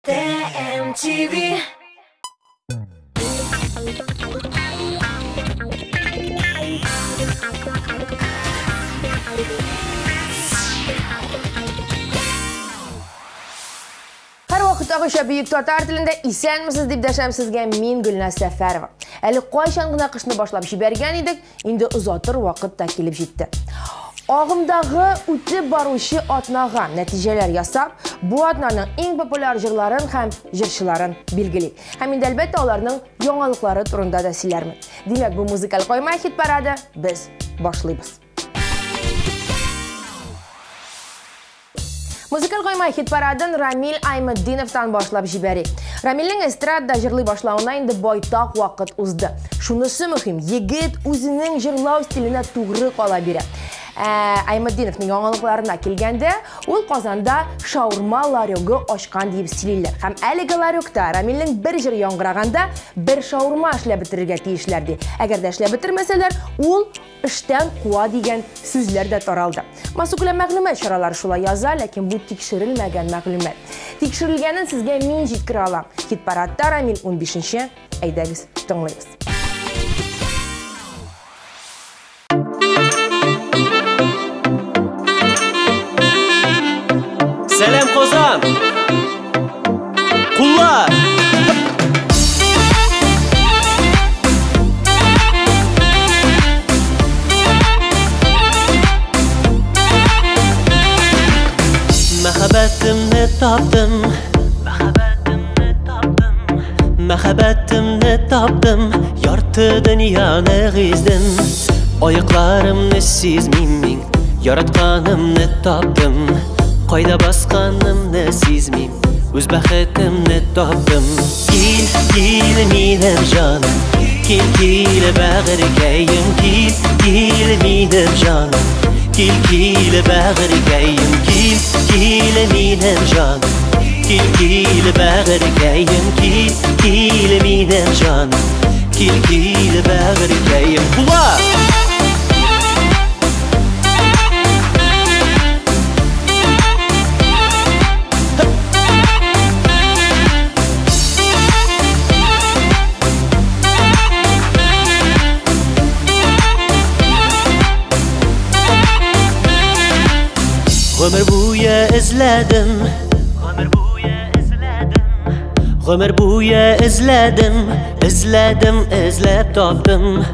TMTV. Her vaqt ağışa büyük tatar tilində isənmisiz deb dəşəm sizə min Gülnaz Səfərova. Əli qoyşan qına qışını başlap şibərgən idik, indi uzatır vaqt da kelib jetdi. Ağımdağı ütüb barışı atnağa nəticələr yasab, bu adlarının ən populyar jırların həm jırçıların bilgili. Həmin də əlbəttə onların yanılıqları turunda da silərmi. Demək, bu muzikal qoyma hit paradı biz başlayırıq. Muzikal qoyma hit paradın Ramil Aymaddinovdan başlap jibərək. Ramil'in estrada jırlı başlauına indi boytaq vaqt uzdu. Şunысы mühim, yigit özünün jırlav stilinə tuğrı qala biri. Aymaddinovning yanılıqlarına kelgəndə, ol Qozanda şaurma laryogu oşqan deyib silirlər. Həm əliga laryokda Ramil'in bir jır yanqırağanda bir şaurma işlə bitirirgə deyişlərdi. Əgər də işlə bitirməsələr, ol işdən quva deyən sözlər də taraldı. Masukla məqlumət şaraları şula yaza, lakin bu tekşirilməgən məqlumət. Tekşirilgənin sizgə min jitkir alam. Hit paradda Ramil 15-ci əydəgiz tınlayız. Selam Kozan. Kullar. Mehabetimni tapdım. Mehabetimni tapdım. Yartı dünyani gizdim. Ayıqlarımni sezmeyim. Yaratqanımni tapdım. Qayda basqanımni sezmeyim. Öz bəxtimni tapdım. Gel menim canım. Gel bəğirgəyim. Gel menim canım. Gel bəğirgəyim. Gel menim canım. Gel bəğirgəyim. Gel menim canım. Gel bəğirgəyim. Kullar! Ömür boyu izledim. Ömür boyu izledim. İzlep tapdım.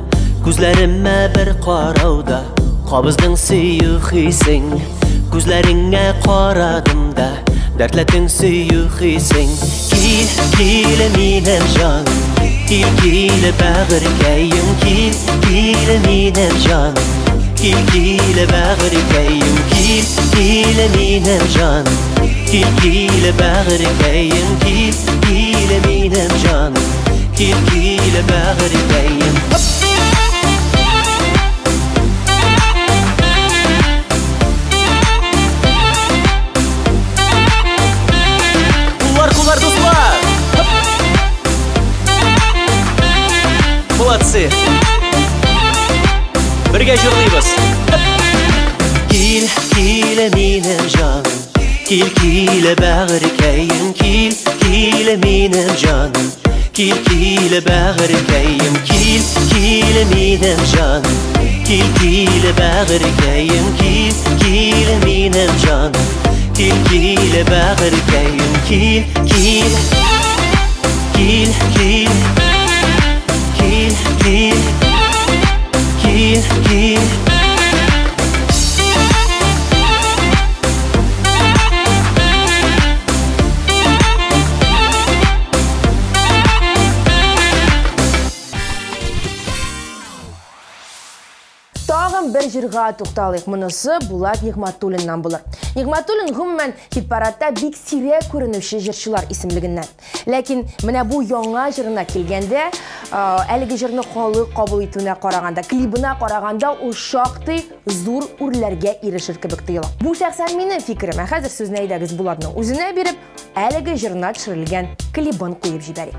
Gözlerime bir qaravda qabızdın suyuq hisin. Gözlerine qaradım da dertledin suyuq hisin. Gel menim canım. Gel bəğirgəyim. Gel menim canım. Gel bəğirgəyim. Gel menim canım. Gel bəğirgəyim. Gel menim canım. Gel bəğirgəyim. Kullar dostlar. Молодцы. Birgə jırlayırız. Gel menim canım. Gel bəğirgəyim. Gel menim canım. Gel bəğirgəyim. Gel menim canım. Gel bəğirgəyim. Gel menim canım. Gel bəğirgəyim. Gel. Tağın bir jırğa toxtalıq. Mınısı Bulat Nigmatulin'dan bulur. Nigmatulin gümmen hit paradda bik sirek görünüşü jırçılar isimligindən. Lakin mənə bu yanga jırına kelgəndə, əligi jırını qabul etüne qaraganda, klibına qaraganda o şaqtı zor urlərgə erişir kibik deyil. Bu şəxsən mənim fikrim. Həzir söz nəydəgiz Bulatның özünə berib, əligi jırına çırılgən klibin qoyub jibərək.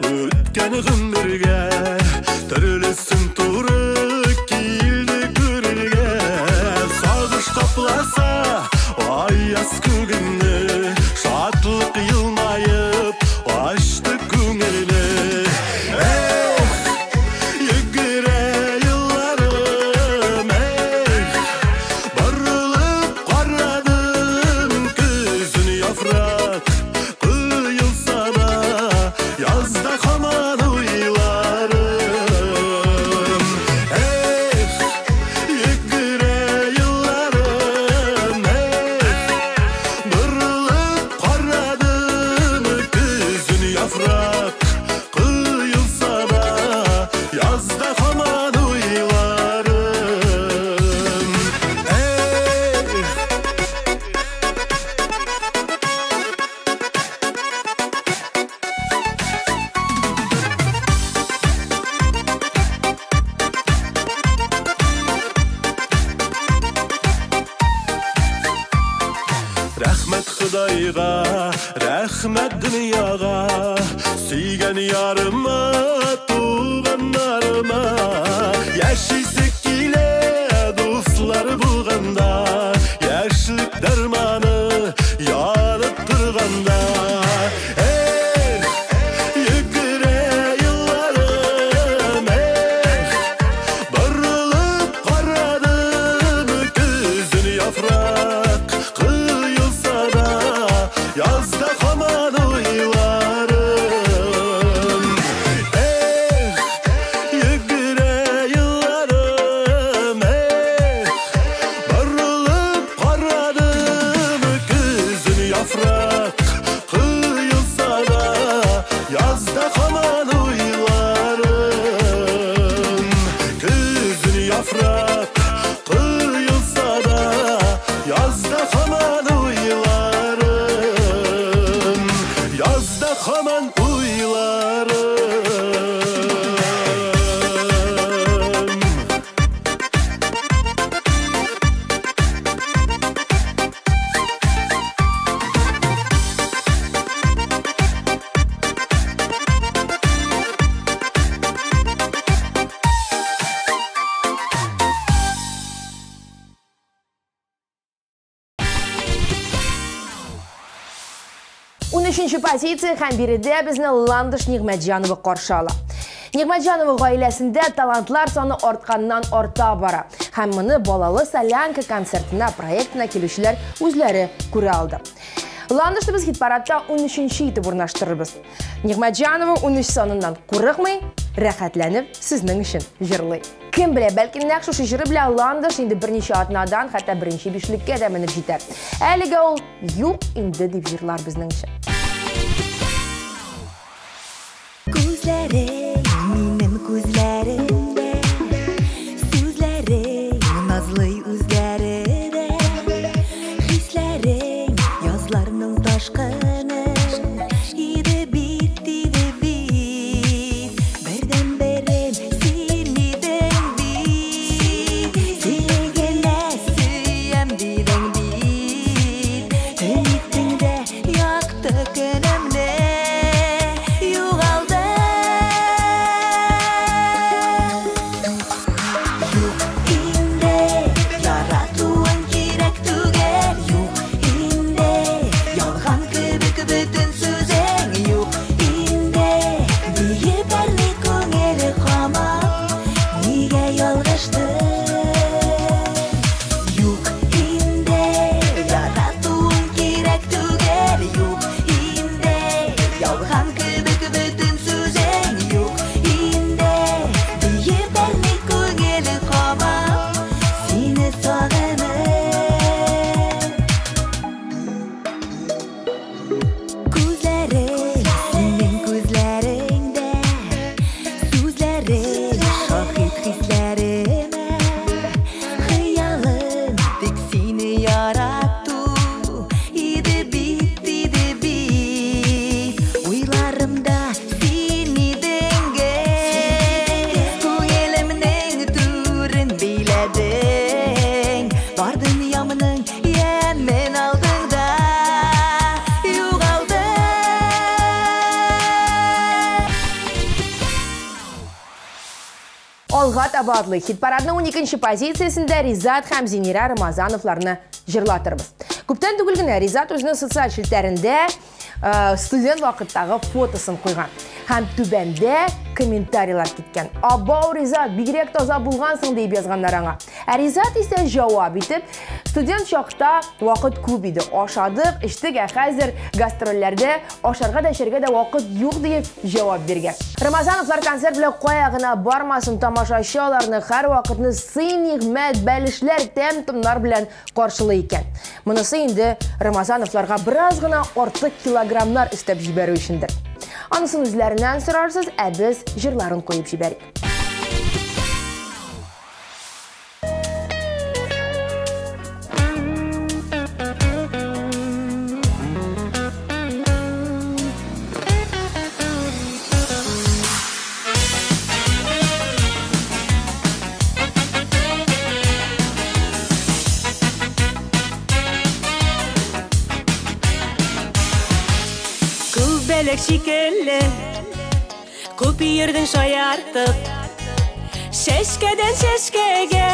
өткен ғұмырға тірілісін туры келді көрерге сағыш қапласа аяз көгіне шатлық йылмайып ашты көңіліне егере йылларым бұрылып қарадым көзін яфрак құйылса да язда қаман ойларым егере йылларым бұрылып қарадым көзін яфрак құйылса да язда қаман ойларым Рәхмәт Құдайға, рәхмәт дүнияға, сүйген ярыма, туғандарыма, яшисі келе дуслар болғанда, яшілік дарманы янып тұрғанда. Егере йылларым, бұрылып қарадым көзін яфрак құйылса да язда қаман ойларым егере йылларым бұрылып қарадым көзін яфрак құйылса да язда қаман ойларым көзін яфрак құйылса да язда қаман ойларым язда қаман ойларым Үшінші позиция һәм биредә безне Ландыш Нигъмәтҗанова каршы ала. Нигъмәтҗанова гаиләсендә талантлар саны артканнан арта бара. Һәм моны балалы солянка концертына проектына килүчеләр үзләре күрә алды. Ландышны без хит-парадта 13-нче итеп урнаштырырбыз. Нигъмәтҗанова 13 саныннан курыкмый, рәхәтләнеп сезнең өчен җырлый. Кем белә, бәлки нәкъ шушы җыры белән Ландыш инде берничә атнадан хәтта беренче бишлеккә дә менеп җитәр. Әлегә ул юк инде дип җырлар безнең өчен. Күзләрең, минем күзләремдә, сүзләрең, назлы үзләрдә, хисләрең, язларның ташкыны, иде бит, бердән-берем син идең бит, сөйләгәнә сөям дидең бит, өмитеңдә яктык Талғат Абадлы хит-парадның 12-ші позициясында Ризат һәм Зинира Рамазановларны жырлатырбыз. Күптән түгел генә Ризат үзенең социаль шелтәрендә студент вакыттагы фотосын куйган. Һәм түбәндә комментарийлар киткән. Абау Ризат, бигрәк таза булгансың дип язганнар аңа. Ризат исә җавап итеп, студент чакта вакыт күп иде. Ашадык, иштек, хәзер гастрольләрдә ашарга да эчәргә дә вакыт юк дип җавап биргән. Рамазановлар концерт белән кая гына бармасын, тамашачыларны һәр вакытны сый-нигъмәт, бәлешләр, тәм-томнар белән каршылый икән. Монысы инде Рамазановларга бераз гына артык килограммнар өстәп җибәрү өчендер. Анысын үзләреннән сорарсыз, ә без җырларын куеп җибәрик. Белек шикелле, күп йөрдең шаяртып, шәшкәдән шәшкәгә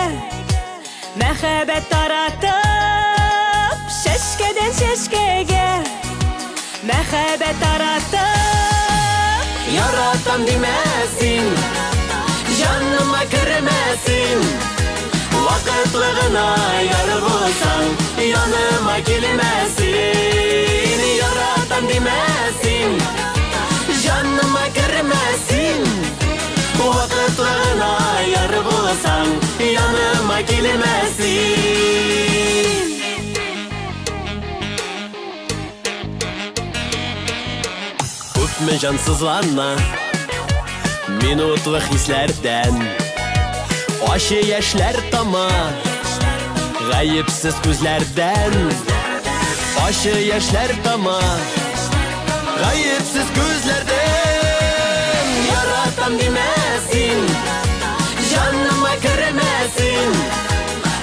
мәхәббәт таратып, шәшкәдән шәшкәгә мәхәббәт таратып. Яратам димәсин, җаныма кермәсин, вакытлы гына яр булсаң, яныма килмәсин. Яратам димәсин, җаныма кермәсин, вакытлы гына яр булсаң, яныма килмәсин. Күпме җансызлана минутлы хисләрдән, ачы яшьләр тама гаепсез күзләрдән, ачы яшьләр тама гаепсез күзләрдән. Яратам димәсин, җаныма кермәсин,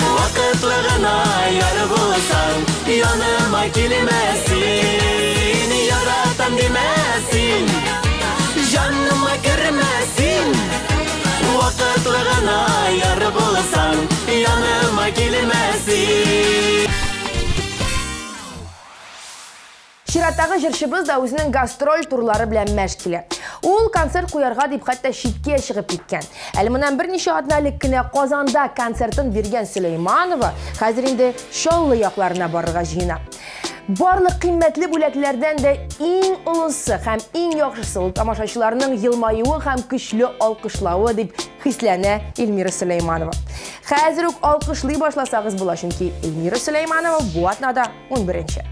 вакытлы гына яр булсаң, яныма килмәсин. Яратам димәсин, җаныма кермәсин, вакытлы гына яр булсаң, яныма килмәсин. Чираттагы җырчыбыз да үзенең гастроль турлары белән мәшгуль. Ул концерт куярга дип хәтта читкә чыгып киткән. Әле моннан берничә атналык кенә Казанда концертын биргән Сөләйманова хәзер инде Чаллы якларына барырга җыена. Барлык кыйммәтле бүләкләрдән дә иң улысы һәм иң яхшысы ул тамашачыларның елмаюы һәм көчле алкышлавы дип хисләнә Эльмира Сөләйманова. Хәзер үк алкышлый башласагыз була, чөнки Эльмира Сөләйманова бу атнада 11-нче.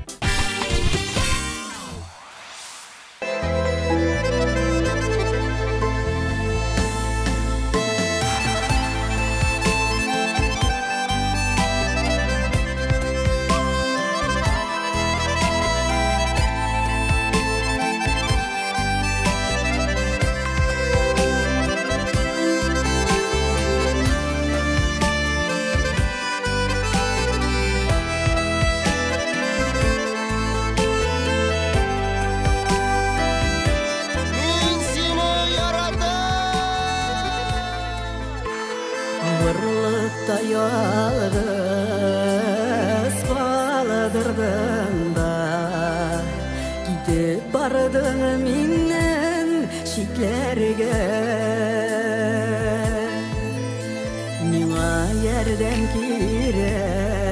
Авырлыкта ялгыз калдырдың да, китеп бардың миннән шикләргә. Миңа ярдәм кирәк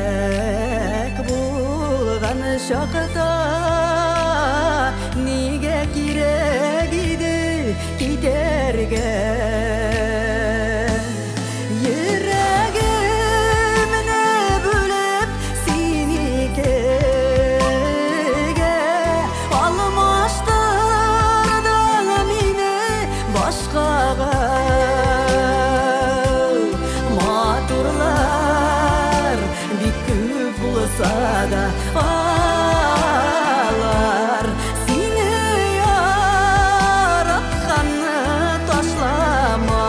булган чакта, нигә кирәк иде китәргә? Da ağlar seni yaratkanı taşlama.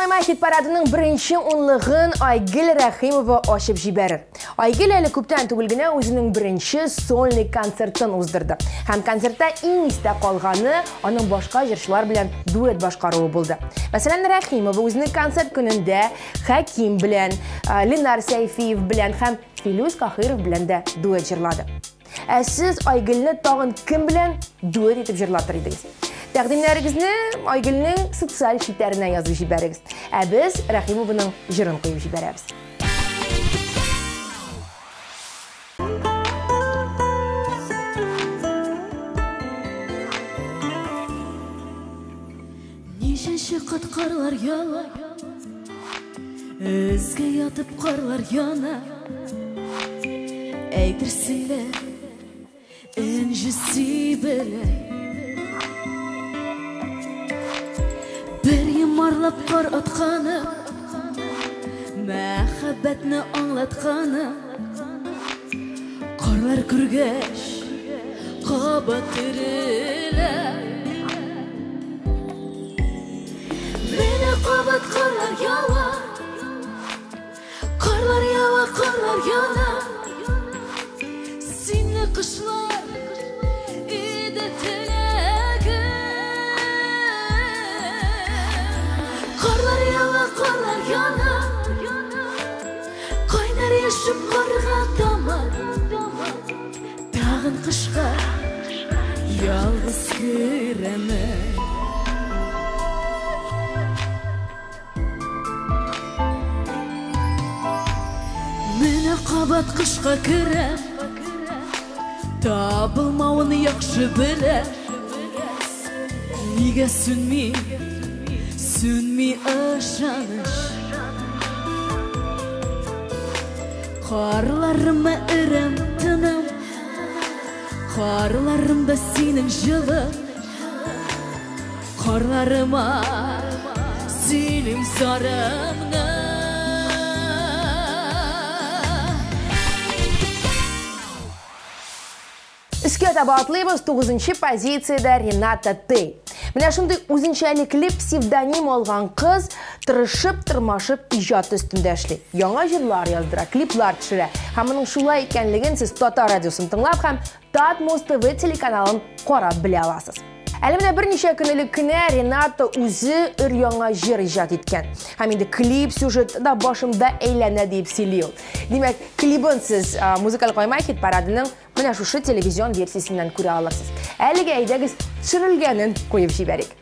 Каймай хит парадының бірінші онлығын Айгүл Рахимова ашып жіберір. Айгүл әлі көптен түгілгіне өзінің бірінші сольный концертын уздырды. Һәм концертта ең есте қалғаны оның башқа жыршылар білән дуэт башқаруы болды. Мәселен, Рахимова өзінің концерт күнінде Хаким білән, Ленар Сейфиев білән һәм Филус Кахиров білән де дуэт жырлады. Сіз Айгүлні тағын кім білән дуэт етіп жырлатыр едіңіз? Тәқдимләрігізні Айгүлнің социаль шитәрінә язып жібәрігіз. Біз Рахимованың жырын қойып жібәрәбіз. Нешінші қат қарлар яла, өзге ятып қарлар яна. Әйтерсіңді, інжісі білі. Bir yımarlap qar atqanı, мәхәббәтне аңлатқаны. Qarlar күргәч, қабат тірілі. Мені қабат қарлар яла, қарлар яла, қарлар яла. Сені қышлар, иді тілегі. Qarlar yawa, qarlar yana. Qaynar yaşıp qarga damar. Tağın qışqa yalğız kirəmə. Mənə qabat qışqa kirəm. Tabılmağını yaxşı biləm. Nigə sünmi aşanış. Qarlarıma ürəm tınım, qarlarımda senin жылы. Qarlarıma senin sarımna. Үскет абатлыбыз 9-ші позицияда Рената Т. Менә шундый үзенчәлекле псевдоним алган кыз тырышып-тырмашып иҗат өстендә эшли. Яңа җырлар яздыра, клиплар төшерә. Һәм моның шулай икәнлеген сез Татар радиосын тыңлап һәм Татмос ТВ телеканалын карап белә аласыз. Әле менә берничә көнлек кенә Рената үзе өр-яңа җыр иҗат иткән. Һәм инде клип сюжеты да башымда әйләнә дип сөйли ул. Димәк, клибын сез музыкаль Каймай хит парадының менә шушы телевизион версиясеннән күрә аласыз. Әлегә әйдәгез төшерелгәнен куеп җибәрик.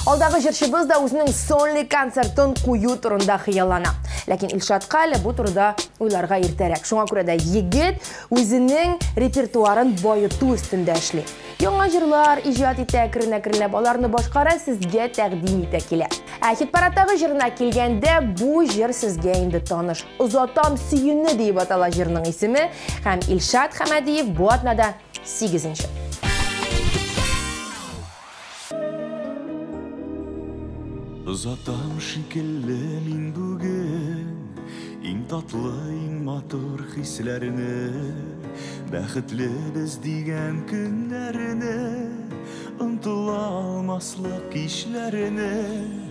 Алдағы жыршыбыз да өзінің сольный концертын кую турында хыяллана. Ләкин Илшатка әле бу турыда уйларга иртәрәк. Шуңа күрә дә егет үзенең репертуарын байыту өстендә эшли. Яңа җырлар иҗат итә, керенә-керенә аларны башкара, сезгә тәкъдим итә килә. Хит параттағы жырына келгенде бұл жыр сізге енді таныш. Ұзатам сүйіні дейіп атала жырының есімі, һәм Илшат Хамадиев бұл атнада 8-ші. Ұзатам шикелі мен бүгін, ең татлы, ең матур хисләріні, бәхетлі біз деген күнләріні, ұмтыла алмаслық кишләріні.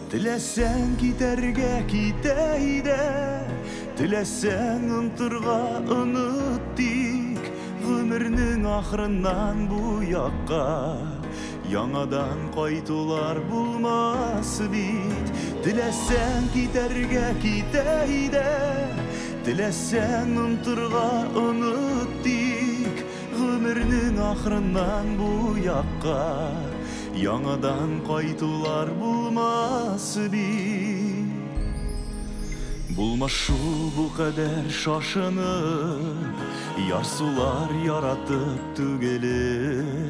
Тіләсәң китәргә китәйдә, тіләсәң ұмтырға ұныт тик, ғүмірнің ақырынан бұ яққа. Яңадан қайтулар булмас бит. Тіләсәң китәргә китәйдә, тіләсәң ұмтырға ұныт тик, ғүмірнің ақырынан бұ яққа. Яңадан қайтулар булмас бит. Булмашу бұ қадәр шашынып, ярсулар яратып түгелі.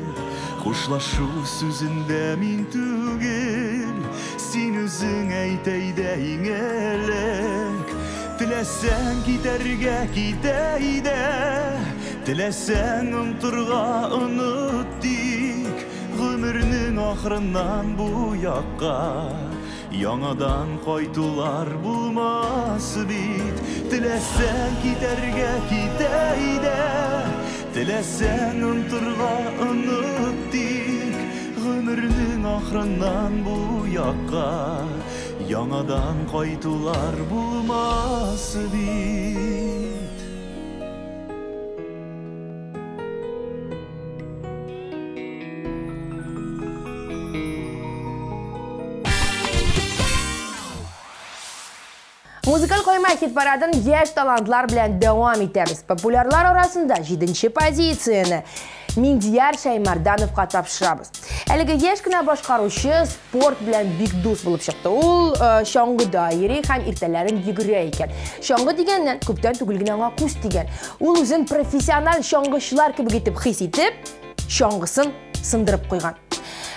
Қошлашу сөзінде мен түгел, сен өзің әйтәйдә ең әлек. Тіләсәң китәргә китәйдә, тіләсәң ұмтырға ұныт тик, ғүмірнің ақырынан бұ яққа. Яңадан қайтулар булмас бит. Тіләсәң китәргә китәйдә, тіләсәң ұмтырға ұныт тик, ғүмірнің ақырынан бұ яққа. Яңадан қайтулар булмас бит. Музыкал қойма хит парадын еш талантлар білән дәвам етеміз. Популярлар арасында 7-ші позицияны Миндияр Шаймардановқа тапшырамыз. Әлігі еш кіна башқарушы спорт білән бик дус болып шықты. Ол шаңғыда ері һәм иртәләрін егірі екен. Шаңғы дегеннен көптен түгілген аңа күс деген. Ол өзін профессионал шаңғышылар кебі кетіп хис етіп, шаңғысын сындырып қойған.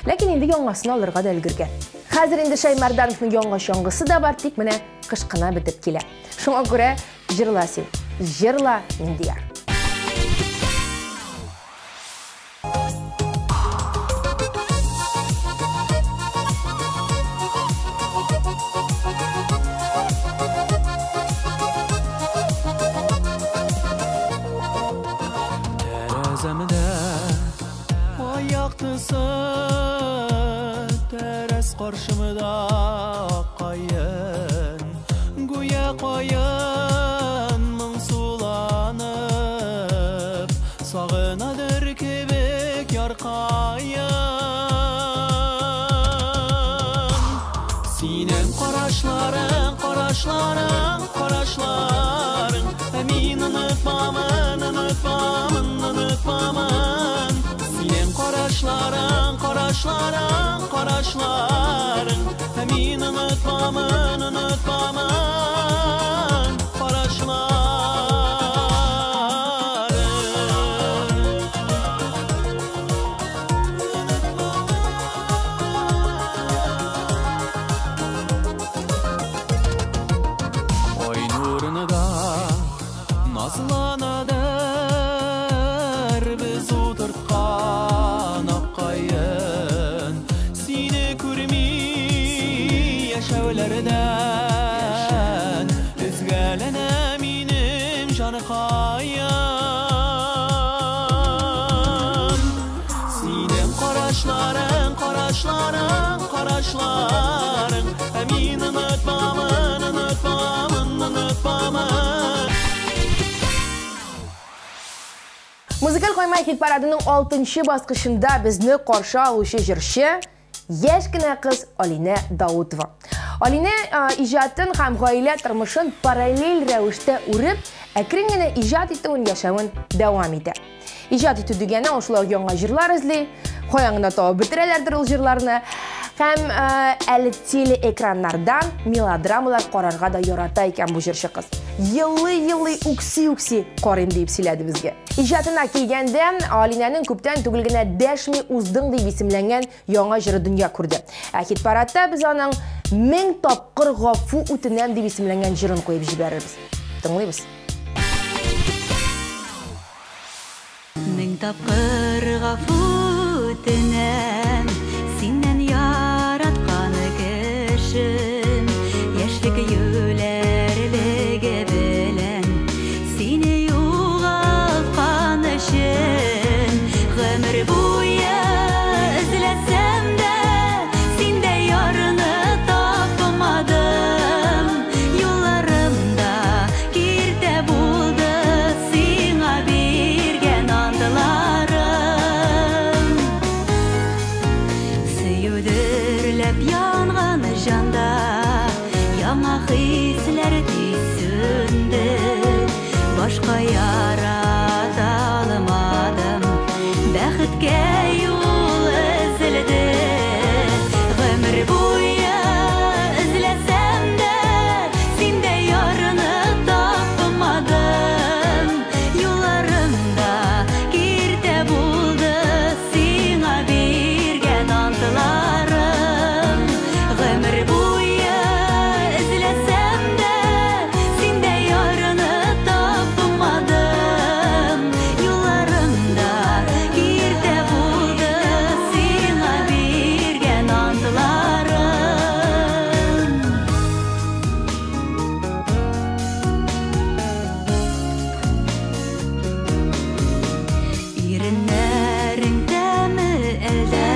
Ләкин енді яңасын алырға да үлгерген. Хәзір енді Шаймардановның яңа шаңғысы да бар, тик менә қышқына бітіп келе. Шуңа күрә жырла сен, жырла Миндияр. Тәрәзәмдә аяқтысы, тәрәз қаршымда қайын, гүя қайын мұң суланып, сағынадыр кебек ярқайын. Синен қарашларың, қарашларың, қарашларың, әмин ұнытпамын, ұнытпамын, ұнытпамын. Синен қарашларың, қарашларың, қарашларың, әмин ұнытпамын, ұнытпамын, қарашларың. Ой нұрыны да назланадыр біз отыртқан аққайын. Сені көрмей яшәулерден үзгәленә минем жанықайын. Синем қарашларың, қарашларың, қарашларың, әмин ұнытпамын, ұнытпамын, ұнытпамын. Музыкал қойма хит парадының 6-ші басқышында бізні қаршы алушы жыршы еш кіна қыз Алина Даутова. Алина ижатын һәм ғаилә тұрмышын параллель рәвішті үріп, әкрен генә ижат етуін яшауын дәвам ете. Ижат ету дегені ошылар яңа жырлар ізлей, қояңына тауы бітірелердір ол жырларыны, һәм әлі теле экраннардан мелодрамалар қарарға да ярата екен бұл жыршы қыз. Йылы-йылы үкси-үкси қарын дейіп сөйледі бізге. Ижатына келгенде Алинаның көптен түгілгіне дәшми уздың деп есімленген яңа жыры дүния көрді. Хит парадта біз аның 1000 тапкыр гафу үтенәм дип исемләнгән җырын куеп җибәрербез. Тыңлыйбыз. 1000 тапкыр гафу үтенәм синнән яраткан кешем, яшьлек юләрлеге белән сине югалткан өчен, гомер буе эзләсәм дә синдә ярны тапмадым, юлларымда киртә булды сиңа биргән антларым. Сөюдерләп янган җанда яңа хисләр тисүнде, башка ярата алмадым, бәхеткә юл эзләде. Гомер буе эзләсәм дә синдә ярны тапмадым, юлларымда киртә булды сиңа биргән антларым. Гомер буе эзләсәм дә синдә ярны тапмадым, юлларымда киртә булды сиңа биргән антларым. Иреннәрең тәме әлдә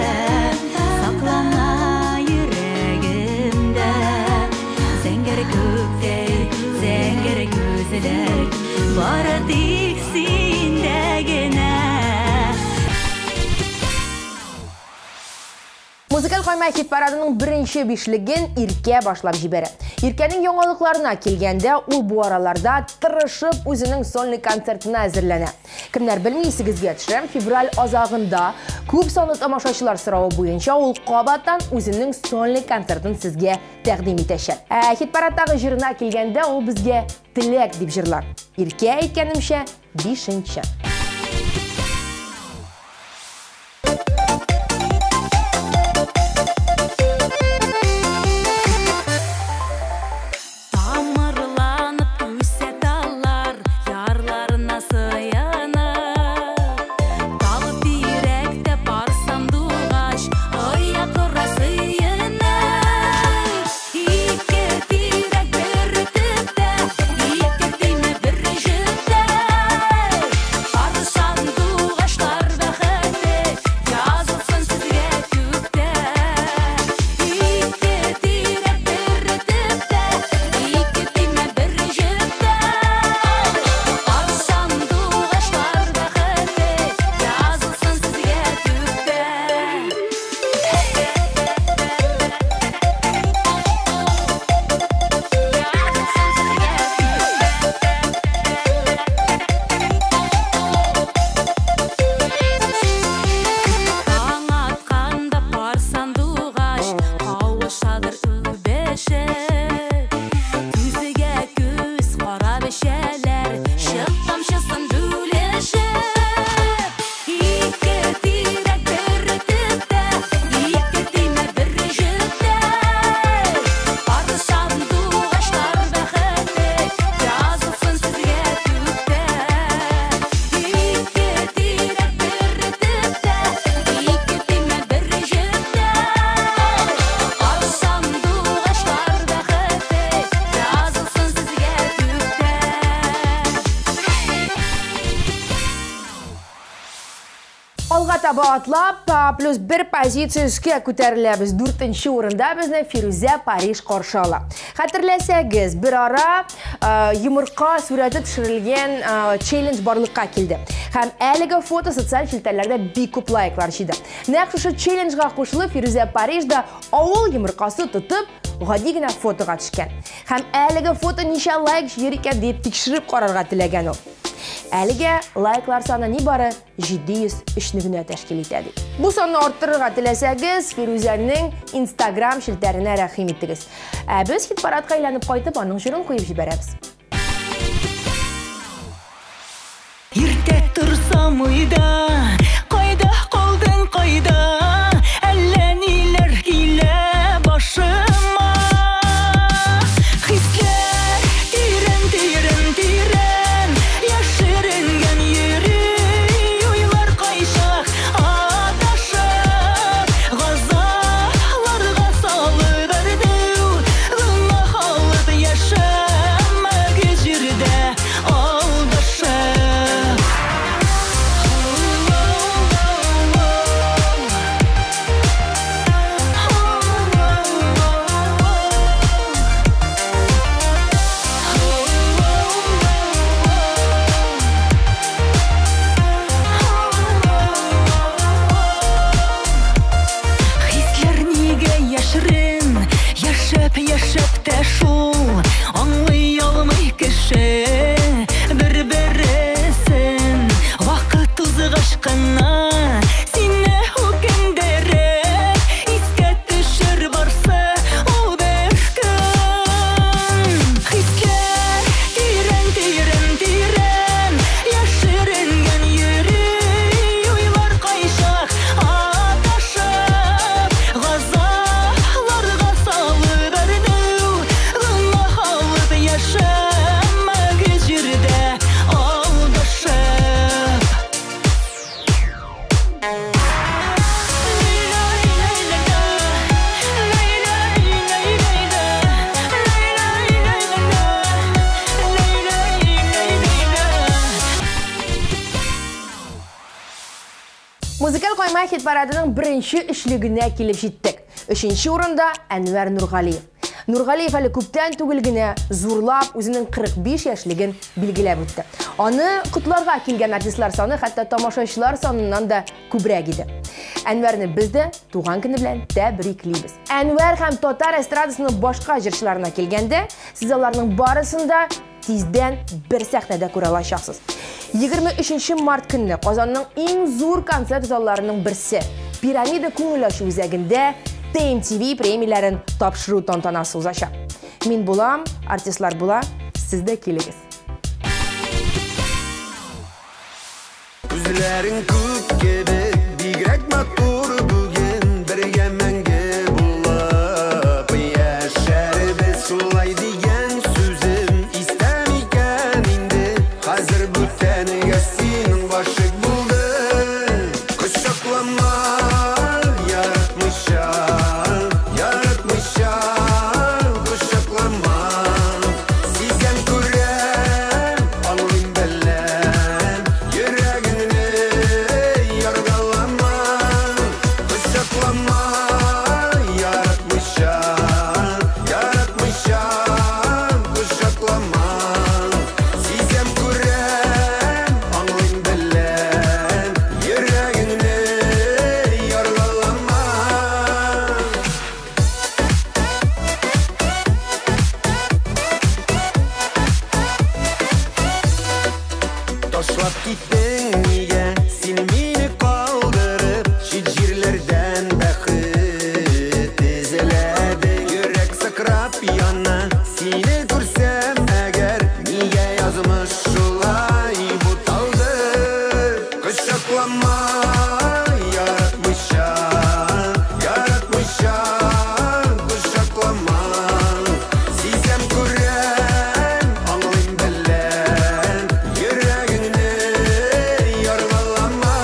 саклана йөрәгемдә, зәңгәр күктәй зәңгәр күзләр бары тик синдә генә. Музыкаль кайма хит парадының беренче бишлеген Иркә башлап җибәрә. Иркәнең яңалыкларына килгәндә, ул бу араларда тырышып үзенең сольный концертына әзерләнә. Кемнәр белми, исегезгә төшерәм, февраль азагында күп санлы тамашачылар соравы буенча ул кабаттан үзенең сольный концертын сезгә тәкъдим итәчәк. Хит парадтагы җырына килгәндә, ул безгә теләк дип җырлар. Иркә әйткәнемчә 5-нче. Тамырланып үсә таллар, ярларына сыянып, талып йөрәктә бар сандугач, аякка сыянып. Ике тирәк бер төптә, ике тиме бер җөптә, бар сандугачлар бәхете язылсын сезгә күктә. Ике тирәк бер төптә, ике тиме бер җөптә, бар сандугачлар бәхете язылсын сезгә күктә. Таң атканда бар сандугач, кавышадыр үбешеп, күзгә күз карап эчәләр, чык тамчысын бүлешеп. Ике тирәк бер төптә, ике тиме бер җөптә, бар сандугачлар бәхете язылсын сезгә күктә. Ике тирәк бер төптә, ике тиме бер җөптә, бар сандугачлар бәхете язылсын сезгә күктә. Алга таба атлап, плюс 1 позиция өскә күтәреләбез. 4-нче урында безне Фирүзә Париж каршы ала. Хәтерләсәгез, бер ара йомырка сурәте төшерелгән челлендж барлыкка килде. Һәм әлеге фото социаль челтәрләрдә бик күп лайклар җыйды. Нәкъ шушы челленджга кушылып, Фирүзә Парижда авыл йомыркасы тотып, гади генә фотога төшкән. Һәм әлеге фото ничә лайк җыер икән дип тикшереп карарга теләгән ул. Әлегә лайклар саны нибары 703 генә тәшкил итә ди. Бу санны арттырырга теләсәгез, Фирүзәнең Instagram шелтәренә рәхим итегез. Без хит парадка әйләнеп кайтып, аның җырын куеп җибәрәбез. Иртә торсам уйда, кайда калдың кайда, әллә ниләр килә башыма. Музыкал койма хит парадының бірінші үшлігіне келіп жеттік. Үшінші орында Әнвәр Нұрғалиев. Нұрғалиев әлі көптен түгілгіне зурлап өзінің 45 яшілігін білгілеп өтті. Аны құтларға келген артистлар саны, хатта тамашашылар санынан да көбірек еді. Әнвәрні бізді туған күні білән тәбриклейбіз. Әнвәр һәм татар эстрадасының башқа жыршыларына келгенде, сіз аларның барысында тизден бір сәхнәдә күрә алачаксыз. 23 март көнне Казанның иң зур концерт залларының берсе Пирамида күңел ачу үзәгендә TMTV премияларын тапшыру тантанасы узачак. Мин булам, артистлар була, сез дә килегез. Күзләрең күк кебек, бигрәк матур бүген, бергә мәңге булып яшәрбез. Шулай дигән сүзем истәм икән инде, хәзер бүтәнгә синең гашык булды. Кочаклама яратмыйча, кочаклама. Сизәм күрәм, аңлыйм беләм, йөрәгеңне яргалама. Кочаклама яратмыйча, кочаклама. Сизәм күрәм, аңлыйм беләм, йөрәгеңне яргалама. Ташлап киттең нигә, син мине калдырып, чит җирләрдән бәхет эзләдең. Йөрәк сакрап яна, сине күрсәм әгәр, нигә язмыш шулай буталды. Кочаклама яратмыйча, кочаклама. Сизәм күрәм, аңлыйм беләм, йөрәгеңне яргалама.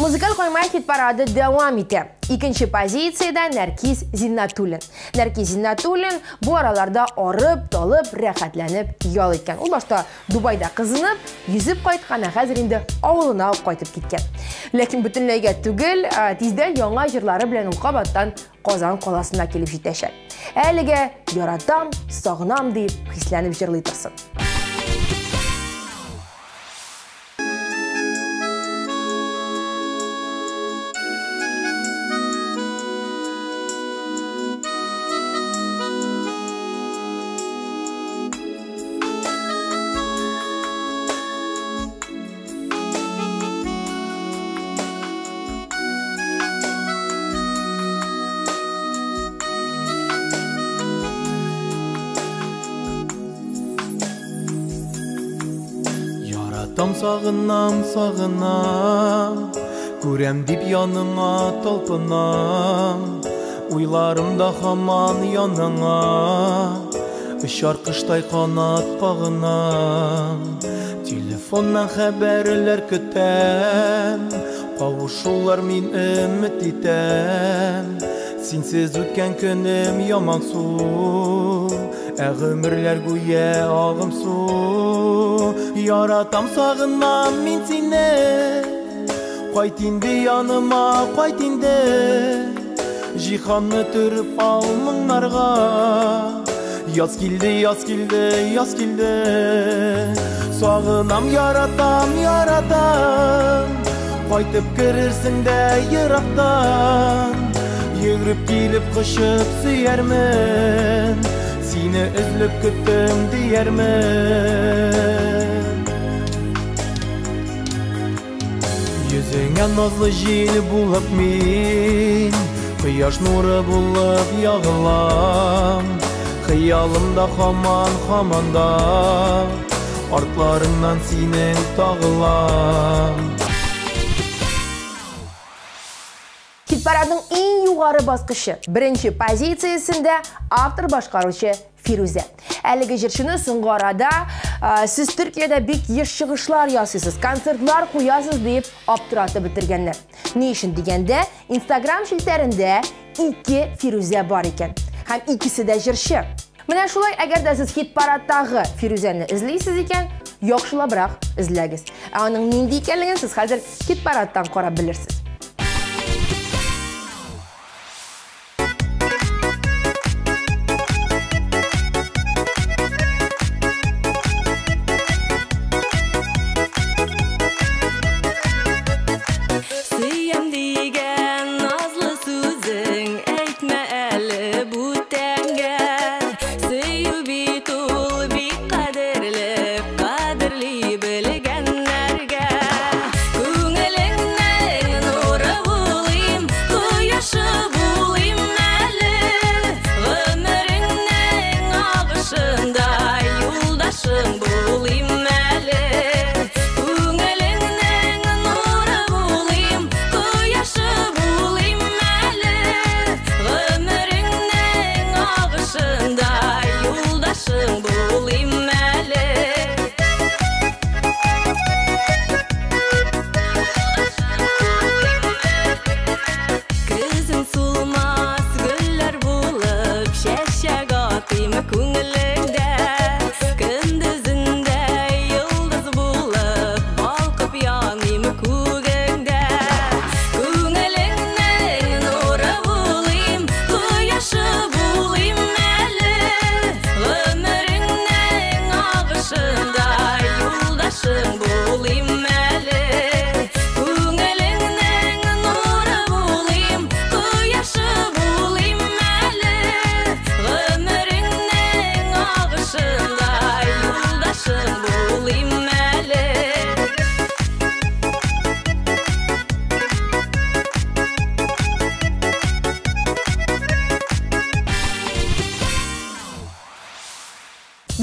Музыкал койма хит парады дәвам итә. Икенче позицияда Нәркис Зиннатуллин. Нәркис Зиннатуллин бу араларда арып, талып, рәхәтләнеп ял иткән. Ул башта Дубайда кызынып, йөзеп кайткан, хәзер инде авылына ук кайтып киткән. Ләкин бөтенләйгә түгел, тиздән яңа җырлары белән ул кабаттан Казан каласына килеп җитәчәк. Әлегә яратам, сагынам дип хисләнеп җырлый торсын. Там сағынам, күрәм дип яныңа талпынам. Уйларымда хаман яныңа, очар кыштай канат кагынам. Телефоннан хәбәрләр көтәм, кавышулар мин өмет итәм. Синсез үткән көнем яман су, гомерләр гүя агым су. Яратам, сагынам мин сине, кайт инде яныма, кайт инде. Җиһанны төреп ал моңнарга, яз килде, яз килде, яз килде. Сагынам, яратам, кайтып керерсең дә ерактан. Йөгереп килеп кышып сөярмен, сине эзләп көттем диярмен. Йөзеңә назлы җил булып мин, кояш нуры булып ягылам. Хыялымда хаманда, артларыңнан синең тагылам. Хит парадның иң югары баскычы, беренче позициясендә автор башкаручы Фирузе. Әлігі жершіні соңғы арада сіз Түркияда бек еш шығышлар ясысыз, концертлар қоясыз дейіп аптыраты бітіргенлер. Не үшін дегенде, Instagram шілтерінде 2 Фирузе бар екен. Һәм икісі де жерші. Менә шулай, әгер дә сіз хит-парадтағы Фирузені ізлейсіз екен, яқшыла бірақ ізләгіз. Аның нинди екенлігін сіз қазір хит-парадтан қарап білірсіз.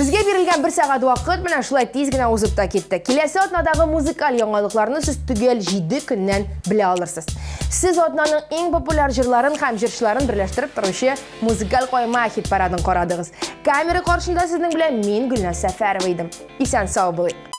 Бізге берілген 1 сағат уақыт менә шулай тиз генә узып та кетті. Келесі атнадағы музыкаль яңалыкларны сіз түгел 7 көннән біле алырсыз. Сіз атнаның ең популяр жырларын һәм җырчыларын берләштереп торучы музыкаль койма хит-парадын карадыгыз. Камера каршында сезнең белән мин Гөлназ Сәфәрова идем. Исән сау булыйк.